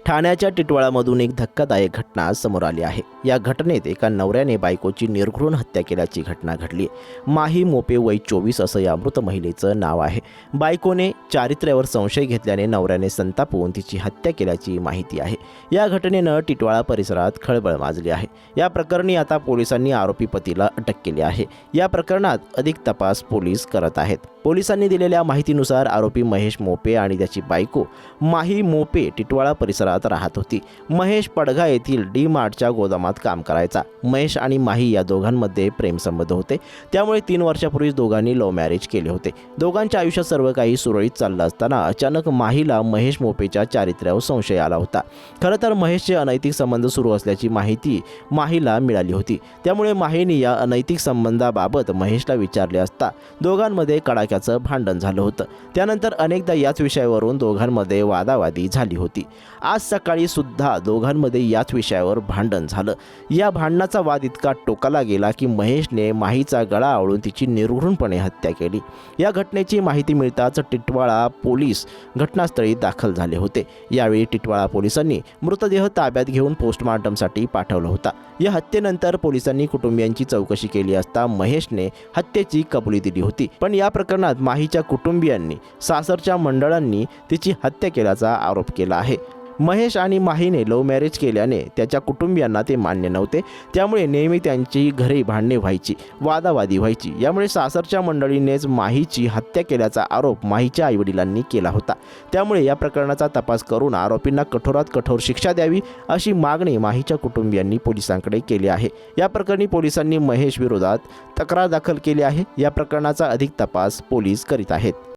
ठाण्याच्या टिटवाळामधून एक धक्कादायक घटना समोर आली आहे। या घटनेत एका नवऱ्याने बायकोची निर्घृण हत्या केल्याची घटना घडली। माही मोपे वय 24 असं या मृत महिलेचं नाव आहे। बायकोने चारित्र्यावर संशय घेतल्याने नवऱ्याने संतापून तिची हत्या केल्याची माहिती आहे। या घटनेनं टिटवाळा परिसरात खळबळ माजली आहे। या प्रकरणी आता पोलिसांनी आरोपी पतीला अटक केली आहे। या प्रकरणात अधिक तपास पोलीस करत आहेत। पोलिसांनी दिलेल्या माहितीनुसार आरोपी महेश मोपे आणि त्याची बायको माही मोपे टिटवाळा परिसरात राहत होती। महेश पडघा येथील डी मार्टच्या गोदामात काम करायचा। महेश आणि माही या दोघांमध्ये प्रेमसंबंध होते, त्यामुळे 3 वर्षापूर्वी दोघांनी लव्ह मॅरेज केले होते। दोघांच्या आयुष्यात सर्व काही सुरळीत चाललं असताना अचानक माहीला महेश मोपेच्या चारित्र्यावर संशय आला होता। खरं तर महेशचे अनैतिक संबंध सुरू असल्याची माहिती माहीला मिळाली होती, त्यामुळे माहीने या अनैतिक संबंधाबाबत महेशला विचारले असता दोघांमध्ये कडाक्याचं भांडण झालं होतं। त्यानंतर अनेकदा याच विषयावरून दोघांमध्ये वादावादी झाली होती। आज सकाळी सुद्धा दोघांमध्ये याच विषयावर भांडण झालं। या भांडणाचा वाद इतका टोकाला गेला की महेशने माहीचा गळा आवळून तिची निर्घृणपणे हत्या केली। या घटनेची माहिती मिळताच टिटवाळा पोलीस घटनास्थळी दाखल झाले होते। यावेळी टिटवाळा पोलिसांनी मृतदेह ताब्यात घेऊन पोस्टमॉर्टमसाठी पाठवला होता। या हत्येनंतर पोलिसांनी कुटुंबियांची चौकशी केली असता महेशने हत्येची कबुली दिली होती, पण या प्रकरणात माहीच्या कुटुंबियांनी सासरच्या मंडळांनी तिची हत्या केल्याचा आरोप केला आहे। महेश आणि माहीने लव्ह मॅरेज केल्याने त्याच्या कुटुंबियांना ते मान्य नव्हते, त्यामुळे नेहमी त्यांची घरी भांडणे व्हायची, वादावादी व्हायची। यामुळे सासरच्या मंडळीनेच माहीची हत्या केल्याचा आरोप माहीच्या आईवडिलांनी केला होता। त्यामुळे या प्रकरणाचा तपास करून आरोपींना कठोरात कठोर शिक्षा द्यावी अशी मागणी माहीच्या कुटुंबियांनी पोलिसांकडे केली आहे। या प्रकरणी पोलिसांनी महेश विरोधात तक्रार दाखल केली आहे। या प्रकरणाचा अधिक तपास पोलीस करीत आहेत।